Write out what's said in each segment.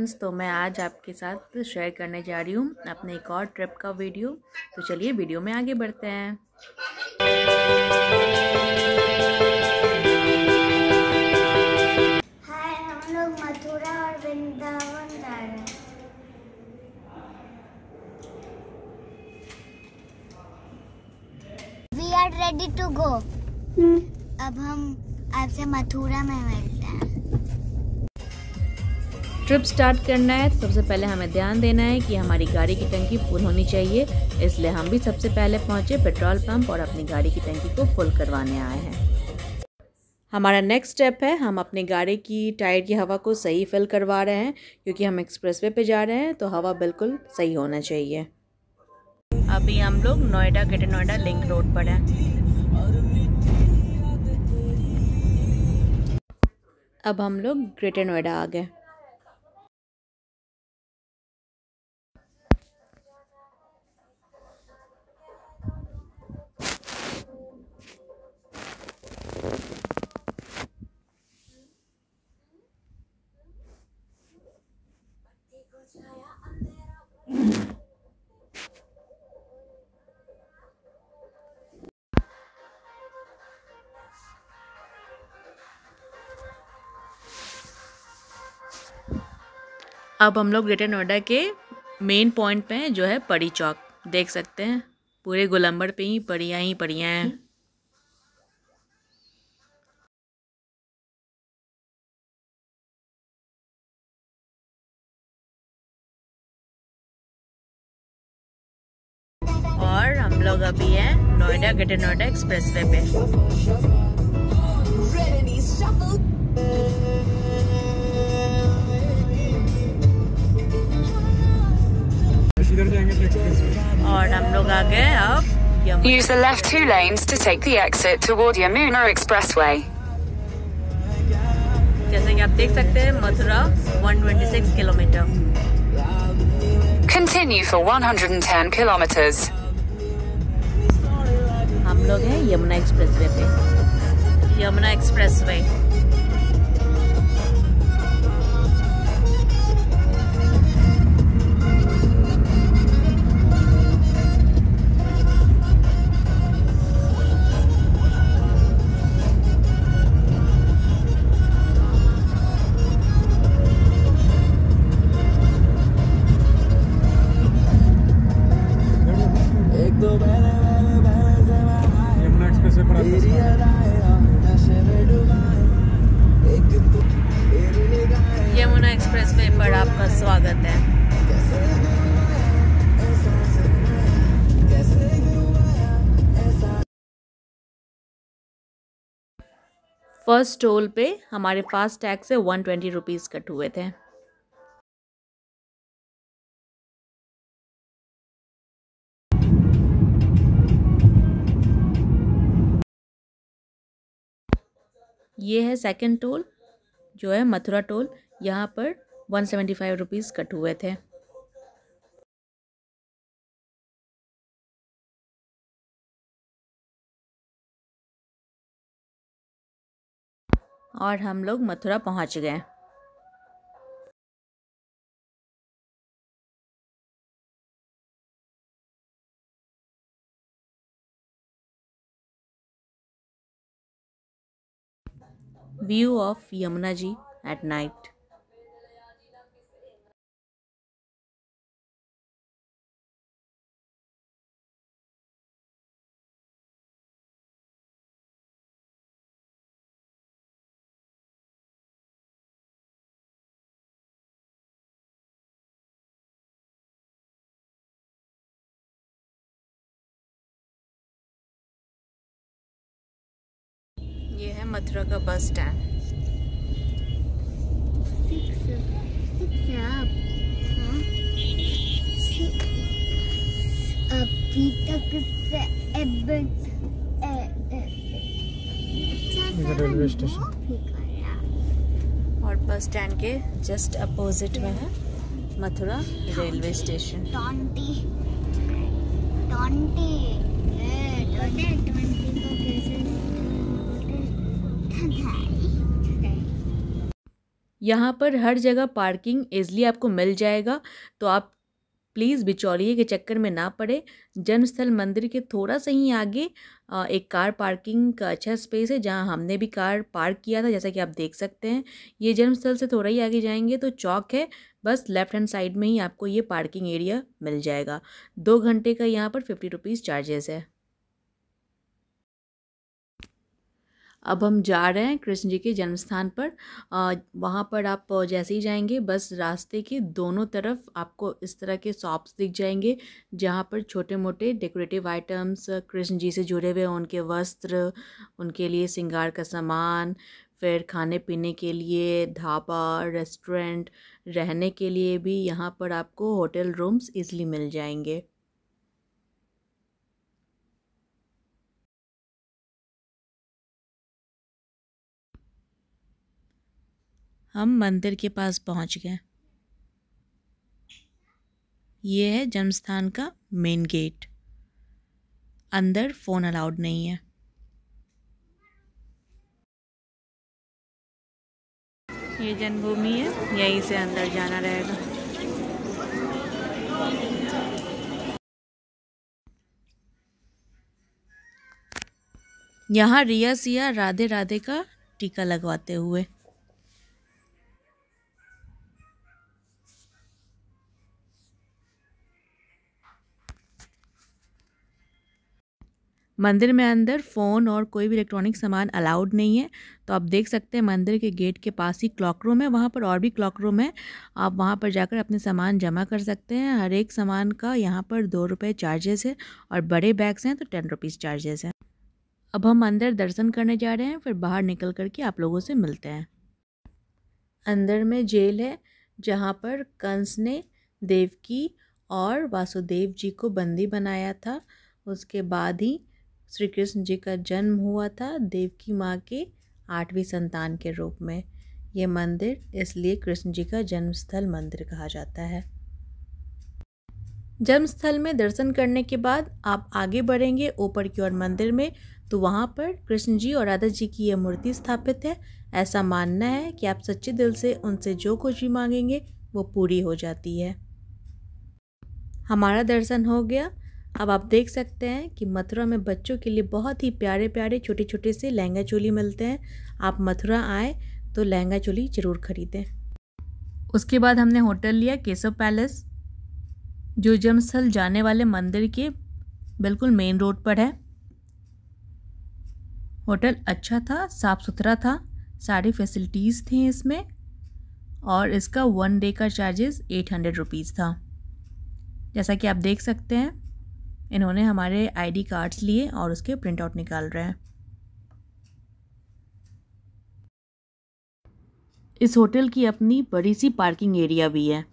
Friends, तो मैं आज आपके साथ शेयर करने जा रही हूँ अपने एक और ट्रिप का वीडियो। तो चलिए वीडियो में आगे बढ़ते हैं। हाय, हम लोग मथुरा और वृंदावन जा रहे हैं। We are ready to go। अब हम आपसे मथुरा में मिलते हैं। ट्रिप स्टार्ट करना है तो सबसे पहले हमें ध्यान देना है कि हमारी गाड़ी की टंकी फुल होनी चाहिए, इसलिए हम भी सबसे पहले पहुंचे पेट्रोल पंप और अपनी गाड़ी की टंकी को फुल करवाने आए हैं। हमारा नेक्स्ट स्टेप है, हम अपनी गाड़ी की टायर की हवा को सही फिल करवा रहे हैं, क्योंकि हम एक्सप्रेसवे पे जा रहे हैं तो हवा बिल्कुल सही होना चाहिए। अभी हम लोग Noida greater Noida link road पर हैं। अब हम लोग ग्रेटर नोएडा आ गए। अब हम लोग ग्रेटर नोएडा के मेन पॉइंट पे हैं, जो है पड़ी चौक। देख सकते हैं पूरे गोलंबर पे ही पड़ियाँ हैं। और हम लोग अभी हैं नोएडा ग्रेटर नोएडा एक्सप्रेसवे पे। और हम लोग आ गए अब Use the left 2 lanes to take the exit toward Yamuna Expressway. जैसे कि आप देख सकते हैं Mathura 126 kilometre. Continue for 110 kilometers. हम लोग हैं यमुना एक्सप्रेसवे पे। यमुना एक्सप्रेसवे यमुना एक्सप्रेसवे पर आपका स्वागत है। फर्स्ट टोल पे हमारे फास्ट टैग से 120 रुपीज़ कट हुए थे। ये है सेकंड टोल, जो है मथुरा टोल। यहाँ पर 175 रुपीज़ कट हुए थे। और हम लोग मथुरा पहुँच गए। View of Yamuna ji at night. ये है मथुरा का बस स्टैंड। अभी तक रेलवे स्टेशन और बस स्टैंड के जस्ट अपोजिट में है मथुरा रेलवे स्टेशन। यहाँ पर हर जगह पार्किंग ईज़िली आपको मिल जाएगा, तो आप प्लीज़ बिचौलिए के चक्कर में ना पड़े। जन्मस्थल मंदिर के थोड़ा सा ही आगे एक कार पार्किंग का अच्छा स्पेस है, जहाँ हमने भी कार पार्क किया था, जैसा कि आप देख सकते हैं। ये जन्मस्थल से थोड़ा ही आगे जाएंगे तो चौक है, बस लेफ़्ट हैंड साइड में ही आपको ये पार्किंग एरिया मिल जाएगा। 2 घंटे का यहाँ पर 50 रुपीज़ चार्जेस है। अब हम जा रहे हैं कृष्ण जी के जन्म स्थान पर। वहाँ पर आप जैसे ही जाएंगे, बस रास्ते के दोनों तरफ आपको इस तरह के शॉप्स दिख जाएंगे, जहाँ पर छोटे मोटे डेकोरेटिव आइटम्स, कृष्ण जी से जुड़े हुए उनके वस्त्र, उनके लिए श्रृंगार का सामान, फिर खाने पीने के लिए ढाबा, रेस्टोरेंट, रहने के लिए भी यहाँ पर आपको होटल रूम्स ईज़िली मिल जाएंगे। हम मंदिर के पास पहुंच गए। ये है जन्मस्थान का मेन गेट। अंदर फ़ोन अलाउड नहीं है। ये जन्मभूमि है, यहीं से अंदर जाना रहेगा। यहाँ रिया सिया राधे राधे का टीका लगवाते हुए। मंदिर में अंदर फ़ोन और कोई भी इलेक्ट्रॉनिक सामान अलाउड नहीं है। तो आप देख सकते हैं मंदिर के गेट के पास ही क्लॉक रूम है, वहाँ पर और भी क्लॉक रूम है। आप वहाँ पर जाकर अपने सामान जमा कर सकते हैं। हर एक सामान का यहाँ पर 2 रुपये चार्जेस है, और बड़े बैग्स हैं तो 10 रुपीज़ चार्जेस है। अब हम अंदर दर्शन करने जा रहे हैं, फिर बाहर निकल कर के आप लोगों से मिलते हैं। अंदर में जेल है, जहाँ पर कंस ने देवकी और वासुदेव जी को बंदी बनाया था। उसके बाद ही श्री कृष्ण जी का जन्म हुआ था, देवकी माँ के 8वीं संतान के रूप में। ये मंदिर इसलिए कृष्ण जी का जन्मस्थल मंदिर कहा जाता है। जन्मस्थल में दर्शन करने के बाद आप आगे बढ़ेंगे ऊपर की ओर मंदिर में, तो वहाँ पर कृष्ण जी और राधा जी की यह मूर्ति स्थापित है। ऐसा मानना है कि आप सच्चे दिल से उनसे जो कुछ भी मांगेंगे वो पूरी हो जाती है। हमारा दर्शन हो गया। अब आप देख सकते हैं कि मथुरा में बच्चों के लिए बहुत ही प्यारे प्यारे छोटे छोटे से लहंगा चोली मिलते हैं। आप मथुरा आए तो लहंगा चोली ज़रूर खरीदें। उसके बाद हमने होटल लिया केशव पैलेस, जो जन्मस्थल जाने वाले मंदिर के बिल्कुल मेन रोड पर है। होटल अच्छा था, साफ़ सुथरा था, सारी फैसिलिटीज़ थी इसमें, और इसका 1 डे का चार्जेस 800 रुपीज़ था। जैसा कि आप देख सकते हैं, इन्होंने हमारे आईडी कार्ड्स लिए और उसके प्रिंट आउट निकाल रहे हैं। इस होटल की अपनी बड़ी सी पार्किंग एरिया भी है।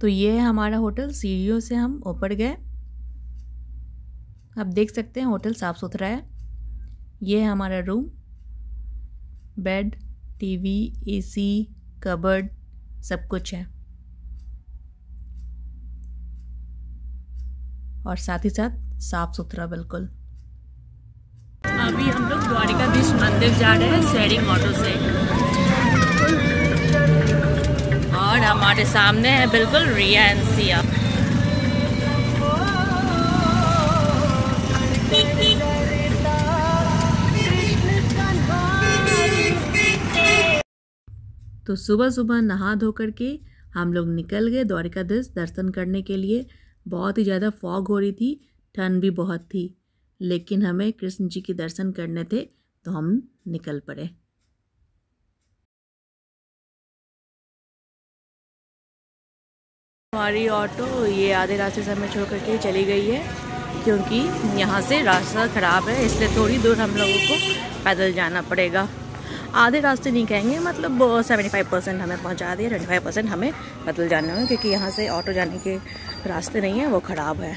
तो ये है हमारा होटल। सीढ़ियों से हम ऊपर गए। आप देख सकते हैं होटल साफ़ सुथरा है। ये है हमारा room, bed, TV, AC, cupboard, सब कुछ है, और साथ ही साथ साफ़ सुथरा बिल्कुल। अभी हम लोग द्वारिकाधीश मंदिर जा रहे हैं शेयरिंग ऑटो से, और हमारे सामने है बिल्कुल रिया एंड सिया। तो सुबह सुबह नहा धो करके हम लोग निकल गए द्वारिकाधीश दर्शन करने के लिए। बहुत ही ज़्यादा फॉग हो रही थी, ठंड भी बहुत थी, लेकिन हमें कृष्ण जी के दर्शन करने थे तो हम निकल पड़े। हमारी ऑटो ये आधे रास्ते से हमें छोड़ करके चली गई है, क्योंकि यहाँ से रास्ता ख़राब है, इसलिए थोड़ी दूर हम लोगों को पैदल जाना पड़ेगा। आधे रास्ते नहीं कहेंगे, मतलब 75% हमें पहुँचा दिया, 25% हमें पैदल जाना है, क्योंकि यहाँ से ऑटो जाने के रास्ते नहीं है, वो ख़राब है।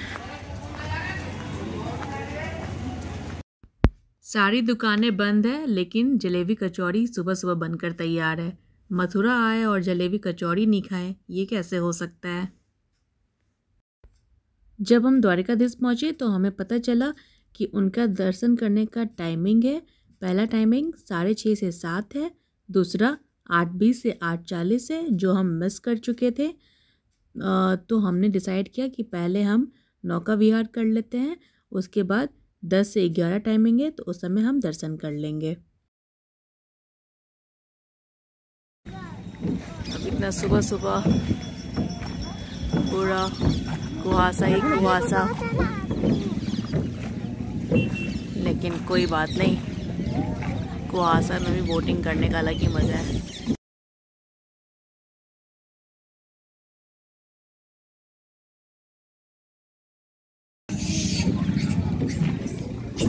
सारी दुकानें बंद है, लेकिन जलेबी कचौड़ी सुबह सुबह बनकर तैयार है। मथुरा आए और जलेबी कचौड़ी नहीं खाएं, ये कैसे हो सकता है। जब हम द्वारिकाधीश पहुँचे तो हमें पता चला कि उनका दर्शन करने का टाइमिंग है, पहला टाइमिंग 6:30 से 7 है, दूसरा 8:20 से 8:40 है जो हम मिस कर चुके थे। तो हमने डिसाइड किया कि पहले हम नौका विहार कर लेते हैं, उसके बाद 10 से 11 टाइमिंग है तो उस समय हम दर्शन कर लेंगे। अब इतना सुबह सुबह पूरा कुहासा ही कुहासा, लेकिन कोई बात नहीं, कुहासा में भी बोटिंग करने का अलग ही मज़ा है।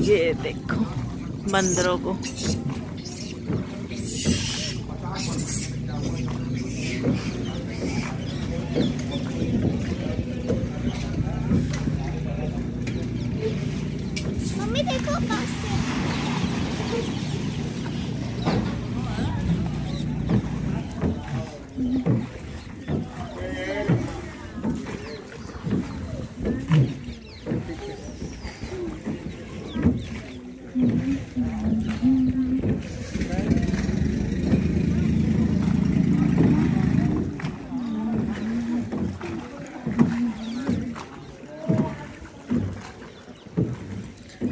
ये देखो बंदरों को। मम्मी देखो पास से।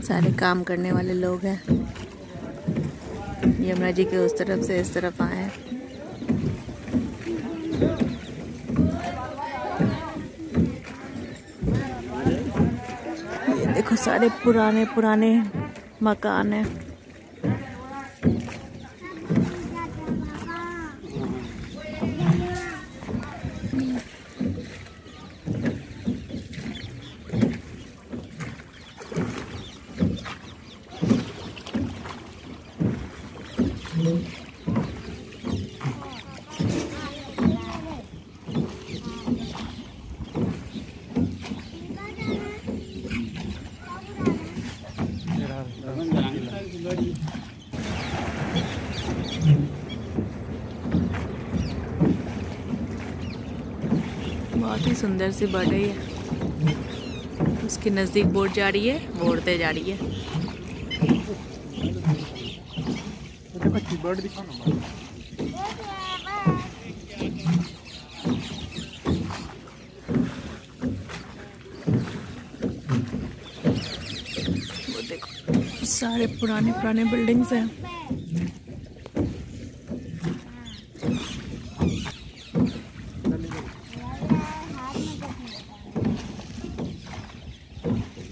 सारे काम करने वाले लोग हैं, यमुना जी के उस तरफ से इस तरफ आए हैं। ये देखो सारे पुराने पुराने मकान हैं। बहुत ही सुंदर सी बढ़ रही है, उसके नज़दीक बोट जा रही है, वो उड़ते जा रही है। वो देखो सारे पुराने पुराने बिल्डिंग्स हैं।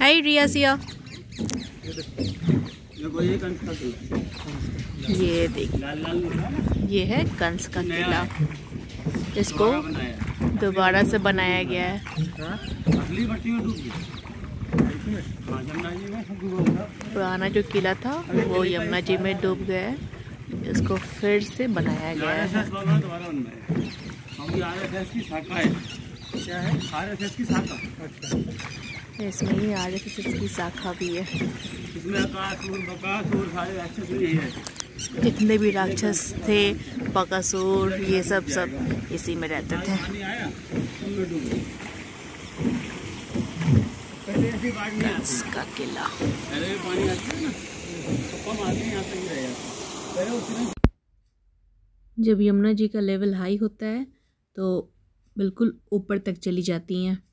हाय रियासिया, ये देख, ये है कंस का किला, इसको दोबारा से बनाया गया है। पुराना जो किला था वो यमुना जी में डूब गया है, इसको फिर से बनाया गया है। इसमें ही RSS की शाखा भी है। इसमें अकासुर, बकासुर सारे राक्षस भी है। जितने भी राक्षस थे, बकासुर, ये सब इसी में रहते थे। इसका किला जब यमुना जी का लेवल हाई होता है तो बिल्कुल ऊपर तक चली जाती हैं।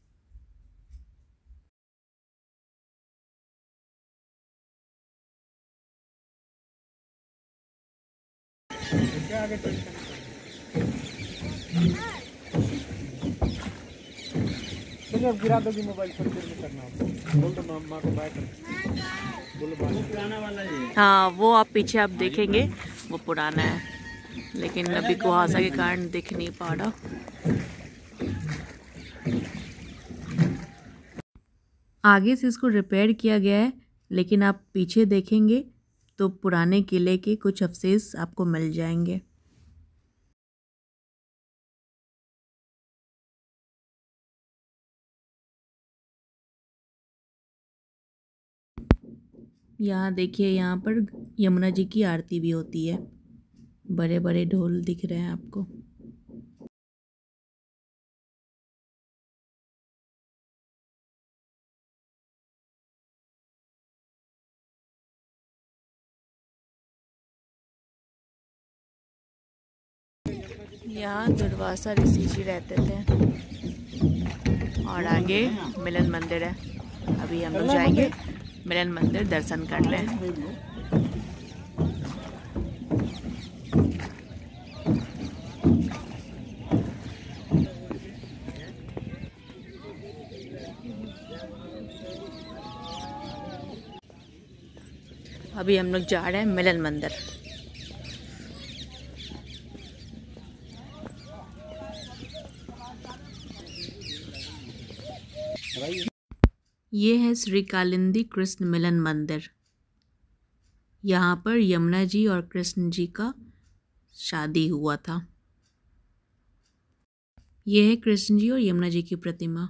गिरा दोगी मोबाइल पर करना, बोल दो मामा को बाय कर, बोलो पुराना वाला है। हाँ वो आप पीछे आप देखेंगे वो पुराना है, लेकिन अभी कुहासा के कारण दिख नहीं पा रहा। आगे से इसको रिपेयर किया गया है, लेकिन आप पीछे देखेंगे तो पुराने किले के कुछ अवशेष आपको मिल जाएंगे। यहाँ देखिए, यहाँ पर यमुना जी की आरती भी होती है। बड़े बड़े ढोल दिख रहे हैं आपको। यहाँ दुर्वासा ऋषि जी रहते थे और आगे मिलन मंदिर है। अभी हम लोग जाएंगे मिलन मंदिर दर्शन कर लें। अभी हम लोग जा रहे हैं मिलन मंदिर। ये है श्री कालिंदी कृष्ण मिलन मंदिर। यहाँ पर यमुना जी और कृष्ण जी का शादी हुआ था। ये है कृष्ण जी और यमुना जी की प्रतिमा।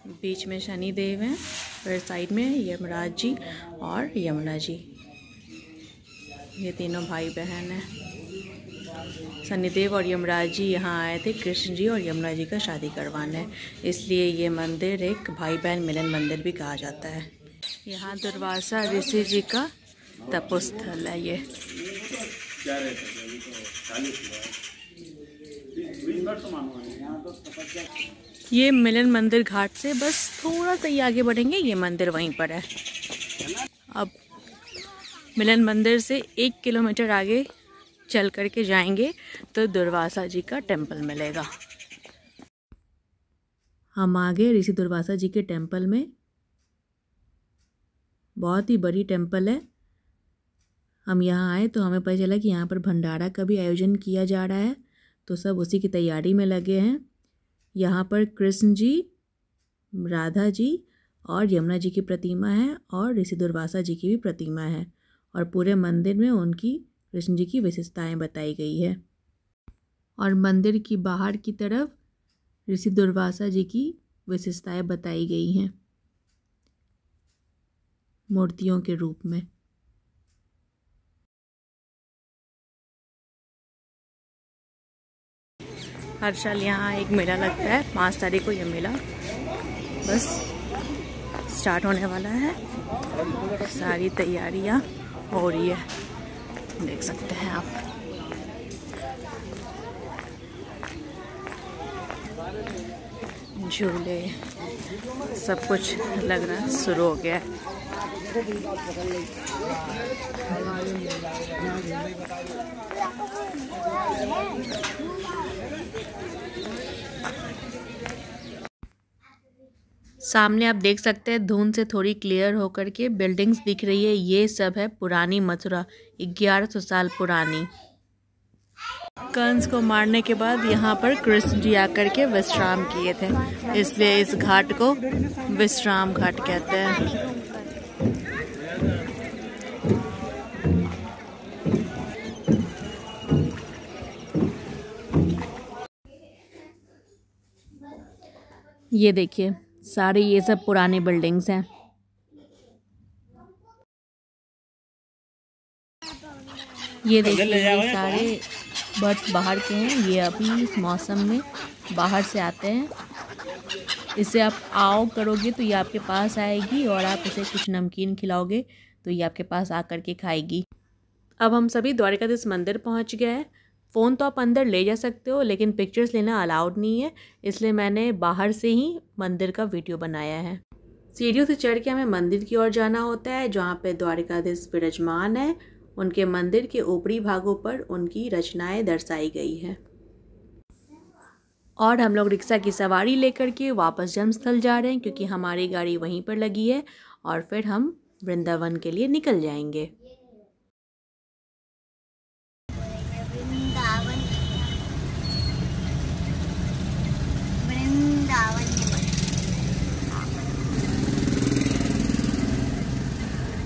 बीच में शनि देव हैं, फिर साइड में यमराज जी और यमुना जी। ये तीनों भाई बहन हैं। शनिदेव और यमराज जी यहाँ आए थे कृष्ण जी और यमुना जी का शादी करवाने, इसलिए ये मंदिर एक भाई बहन मिलन मंदिर भी कहा जाता है। यहाँ दुर्वासा ऋषि जी का तपोस्थल है। ये मिलन मंदिर घाट से बस थोड़ा सा ही आगे बढ़ेंगे, ये मंदिर वहीं पर है। अब मिलन मंदिर से 1 किलोमीटर आगे चल करके जाएंगे तो दुर्वासा जी का टेम्पल मिलेगा। हम आ गए ऋषि दुर्वासा जी के टेम्पल में। बहुत ही बड़ी टेम्पल है। हम यहाँ आए तो हमें पता चला कि यहाँ पर भंडारा का भी आयोजन किया जा रहा है, तो सब उसी की तैयारी में लगे हैं। यहाँ पर कृष्ण जी, राधा जी और यमुना जी की प्रतिमा है और ऋषि दुर्वासा जी की भी प्रतिमा है, और पूरे मंदिर में उनकी कृष्ण जी की विशेषताएं बताई गई है। और मंदिर की बाहर की तरफ ऋषि दुर्वासा जी की विशेषताएं बताई गई हैं मूर्तियों के रूप में। हर साल यहाँ एक मेला लगता है। 5 तारीख को यह मेला बस स्टार्ट होने वाला है। सारी तैयारियाँ हो रही है, देख सकते हैं आप। झूले सब कुछ लगना शुरू हो गया है। सामने आप देख सकते हैं धुंध से थोड़ी क्लियर होकर के बिल्डिंग्स दिख रही है। ये सब है पुरानी मथुरा, 1100 साल पुरानी। कंस को मारने के बाद यहाँ पर कृष्ण जी आकर के विश्राम किए थे, इसलिए इस घाट को विश्राम घाट कहते हैं। ये देखिए सारे ये सब पुराने बिल्डिंग्स हैं। ये देखिए ये सारे बर्ड्स बाहर के हैं। ये अभी इस मौसम में बाहर से आते हैं। इसे आप आओ करोगे तो ये आपके पास आएगी, और आप इसे कुछ नमकीन खिलाओगे तो ये आपके पास आकर के खाएगी। अब हम सभी द्वारिकाधीश मंदिर पहुंच गए हैं। फ़ोन तो आप अंदर ले जा सकते हो, लेकिन पिक्चर्स लेना अलाउड नहीं है, इसलिए मैंने बाहर से ही मंदिर का वीडियो बनाया है। सीढ़ियों से चढ़ के हमें मंदिर की ओर जाना होता है, जहाँ पे द्वारिकाधीश विराजमान है। उनके मंदिर के ऊपरी भागों पर उनकी रचनाएं दर्शाई गई हैं। और हम लोग रिक्शा की सवारी लेकर के वापस जन्मस्थल जा रहे हैं, क्योंकि हमारी गाड़ी वहीं पर लगी है, और फिर हम वृंदावन के लिए निकल जाएंगे।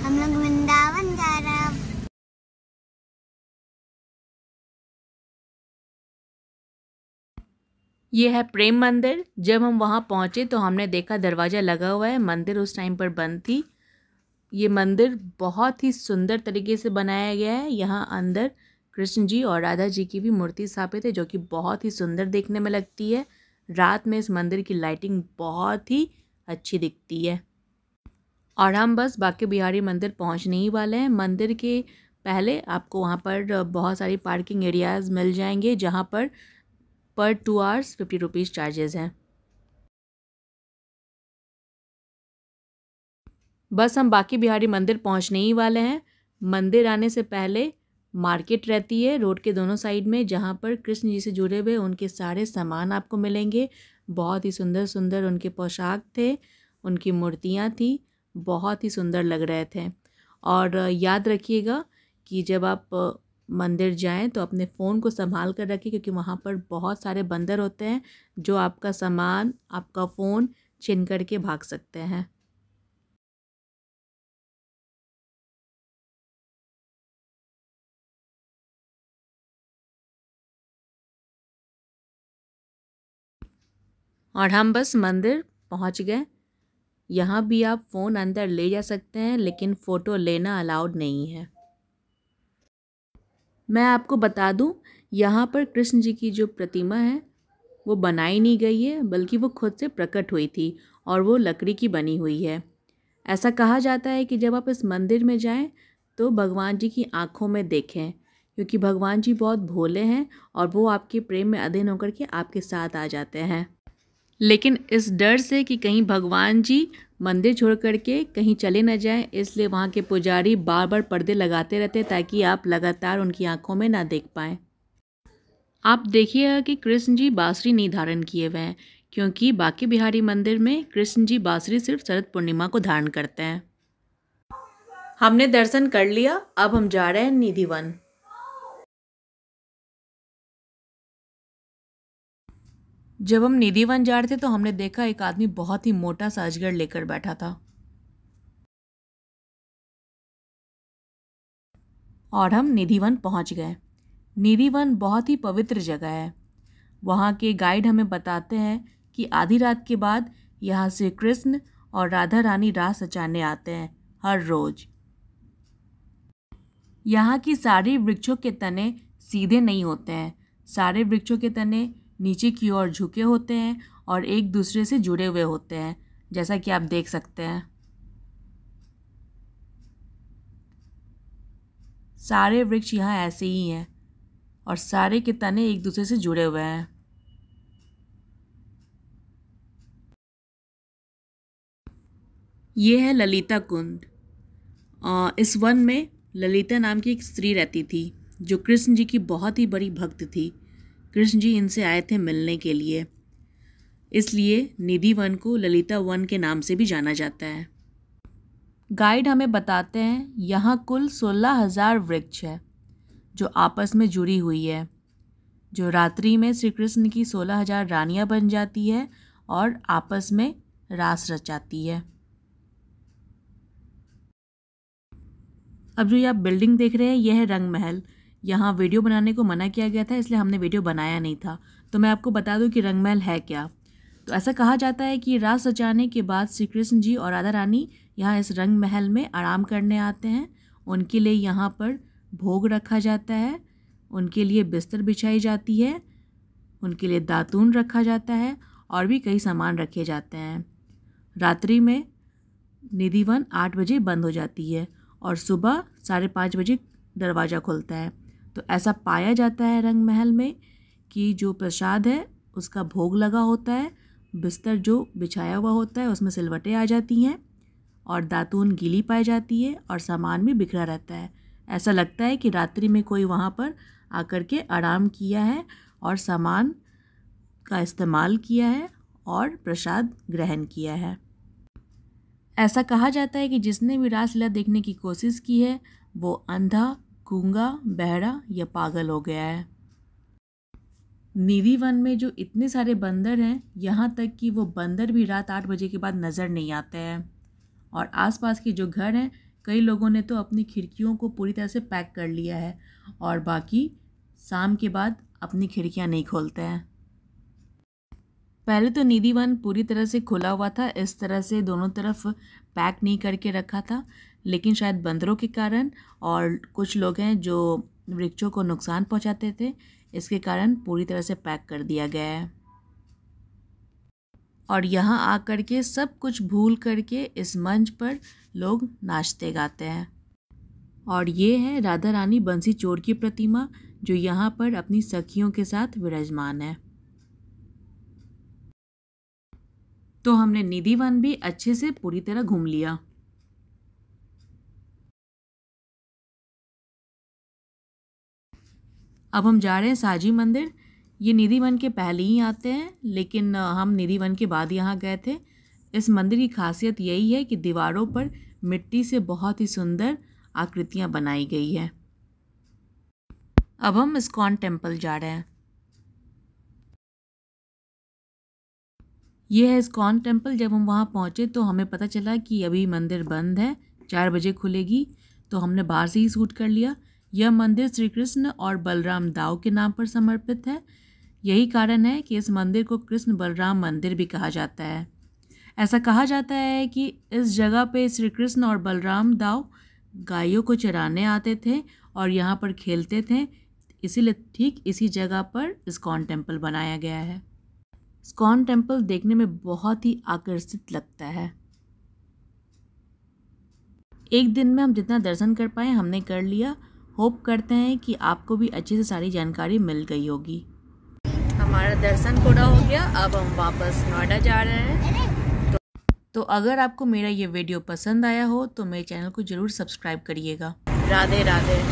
हम लोग वृंदावन जा रहे हैं। ये है प्रेम मंदिर। जब हम वहाँ पहुँचे तो हमने देखा दरवाज़ा लगा हुआ है, मंदिर उस टाइम पर बंद थी। ये मंदिर बहुत ही सुंदर तरीके से बनाया गया है। यहाँ अंदर कृष्ण जी और राधा जी की भी मूर्ति स्थापित है, जो कि बहुत ही सुंदर देखने में लगती है। रात में इस मंदिर की लाइटिंग बहुत ही अच्छी दिखती है। और हम बस बांके बिहारी मंदिर पहुँचने ही वाले हैं। मंदिर के पहले आपको वहाँ पर बहुत सारी पार्किंग एरियाज़ मिल जाएंगे, जहाँ पर पर 2 आवर्स 50 रुपीज़ चार्जेस हैं। बस हम बांके बिहारी मंदिर पहुंचने ही वाले हैं। मंदिर आने से पहले मार्केट रहती है रोड के दोनों साइड में, जहां पर कृष्ण जी से जुड़े हुए उनके सारे सामान आपको मिलेंगे। बहुत ही सुंदर सुंदर उनके पोशाक थे, उनकी मूर्तियां थी, बहुत ही सुंदर लग रहे थे। और याद रखिएगा कि जब आप मंदिर जाएं तो अपने फ़ोन को संभाल कर रखिए, क्योंकि वहाँ पर बहुत सारे बंदर होते हैं जो आपका सामान, आपका फ़ोन छीन करके भाग सकते हैं। और हम बस मंदिर पहुँच गए। यहाँ भी आप फ़ोन अंदर ले जा सकते हैं, लेकिन फ़ोटो लेना अलाउड नहीं है। मैं आपको बता दूं, यहाँ पर कृष्ण जी की जो प्रतिमा है वो बनाई नहीं गई है, बल्कि वो खुद से प्रकट हुई थी और वो लकड़ी की बनी हुई है। ऐसा कहा जाता है कि जब आप इस मंदिर में जाएं तो भगवान जी की आंखों में देखें, क्योंकि भगवान जी बहुत भोले हैं और वो आपके प्रेम में अधीन होकर के आपके साथ आ जाते हैं। लेकिन इस डर से कि कहीं भगवान जी मंदिर छोड़ करके कहीं चले न जाएं, इसलिए वहाँ के पुजारी बार बार पर्दे लगाते रहते हैं ताकि आप लगातार उनकी आंखों में ना देख पाएं। आप देखिएगा कि कृष्ण जी बांसुरी नहीं धारण किए हुए हैं, क्योंकि बांके बिहारी मंदिर में कृष्ण जी बांसुरी सिर्फ शरद पूर्णिमा को धारण करते हैं। हमने दर्शन कर लिया, अब हम जा रहे हैं निधिवन। जब हम निधिवन जा रहे थे तो हमने देखा एक आदमी बहुत ही मोटा सा अजगर लेकर बैठा था और हम निधिवन पहुंच गए। निधिवन बहुत ही पवित्र जगह है। वहाँ के गाइड हमें बताते हैं कि आधी रात के बाद यहाँ से कृष्ण और राधा रानी रास रचाने आते हैं हर रोज। यहाँ की सारी वृक्षों के तने सीधे नहीं होते हैं, सारे वृक्षों के तने नीचे की ओर झुके होते हैं और एक दूसरे से जुड़े हुए होते हैं, जैसा कि आप देख सकते हैं। सारे वृक्ष यहाँ ऐसे ही हैं और सारे के तने एक दूसरे से जुड़े हुए हैं। ये है ललिता कुंड। इस वन में ललिता नाम की एक स्त्री रहती थी जो कृष्ण जी की बहुत ही बड़ी भक्त थी। कृष्ण जी इनसे आए थे मिलने के लिए, इसलिए निधि वन को ललिता वन के नाम से भी जाना जाता है। गाइड हमें बताते हैं यहाँ कुल 16,000 वृक्ष है जो आपस में जुड़ी हुई है, जो रात्रि में श्री कृष्ण की 16,000 रानियाँ बन जाती है और आपस में रास रचाती है। अब जो ये आप बिल्डिंग देख रहे हैं यह है रंग महल। यहाँ वीडियो बनाने को मना किया गया था, इसलिए हमने वीडियो बनाया नहीं था। तो मैं आपको बता दूं कि रंग महल है क्या। तो ऐसा कहा जाता है कि रास रचाने के बाद श्री कृष्ण जी और राधा रानी यहाँ इस रंग महल में आराम करने आते हैं। उनके लिए यहाँ पर भोग रखा जाता है, उनके लिए बिस्तर बिछाई जाती है, उनके लिए दातून रखा जाता है और भी कई सामान रखे जाते हैं। रात्रि में निधिवन 8 बजे बंद हो जाती है और सुबह 5:30 बजे दरवाज़ा खुलता है। तो ऐसा पाया जाता है रंग महल में कि जो प्रसाद है उसका भोग लगा होता है, बिस्तर जो बिछाया हुआ होता है उसमें सिलवटें आ जाती हैं और दातून गीली पाई जाती है और सामान भी बिखरा रहता है। ऐसा लगता है कि रात्रि में कोई वहाँ पर आकर के आराम किया है और सामान का इस्तेमाल किया है और प्रसाद ग्रहण किया है। ऐसा कहा जाता है कि जिसने भी रासलीला देखने की कोशिश की है वो अंधा, गूंगा, बहरा या पागल हो गया है। निधि वन में जो इतने सारे बंदर हैं, यहाँ तक कि वो बंदर भी रात 8 बजे के बाद नज़र नहीं आते हैं। और आसपास के जो घर हैं, कई लोगों ने तो अपनी खिड़कियों को पूरी तरह से पैक कर लिया है और बाकी शाम के बाद अपनी खिड़कियाँ नहीं खोलते हैं। पहले तो निधि वन पूरी तरह से खुला हुआ था, इस तरह से दोनों तरफ पैक नहीं करके रखा था, लेकिन शायद बंदरों के कारण और कुछ लोग हैं जो वृक्षों को नुकसान पहुंचाते थे, इसके कारण पूरी तरह से पैक कर दिया गया है। और यहाँ आकर के सब कुछ भूल करके इस मंच पर लोग नाचते गाते हैं। और ये है राधा रानी बंसी चोर की प्रतिमा जो यहाँ पर अपनी सखियों के साथ विराजमान है। तो हमने निधि वन भी अच्छे से पूरी तरह घूम लिया। अब हम जा रहे हैं साजी मंदिर। ये निधि वन के पहले ही आते हैं, लेकिन हम निधि वन के बाद यहाँ गए थे। इस मंदिर की खासियत यही है कि दीवारों पर मिट्टी से बहुत ही सुंदर आकृतियाँ बनाई गई है। अब हम इस्कॉन टेम्पल जा रहे हैं। ये है इस्कॉन टेम्पल। जब हम वहाँ पहुँचे तो हमें पता चला कि अभी मंदिर बंद है, 4 बजे खुलेगी, तो हमने बाहर से ही शूट कर लिया। यह मंदिर श्री कृष्ण और बलराम दाऊ के नाम पर समर्पित है। यही कारण है कि इस मंदिर को कृष्ण बलराम मंदिर भी कहा जाता है। ऐसा कहा जाता है कि इस जगह पे श्री कृष्ण और बलराम दाऊ गायों को चराने आते थे और यहाँ पर खेलते थे, इसीलिए ठीक इसी जगह पर इस्कॉन टेम्पल बनाया गया है। इस्कॉन टेम्पल देखने में बहुत ही आकर्षित लगता है। एक दिन में हम जितना दर्शन कर पाए हमने कर लिया। होप करते हैं कि आपको भी अच्छे से सारी जानकारी मिल गई होगी। हमारा दर्शन पूरा हो गया। अब हम वापस नोएडा जा रहे हैं। तो अगर आपको मेरा ये वीडियो पसंद आया हो तो मेरे चैनल को ज़रूर सब्सक्राइब करिएगा। राधे राधे।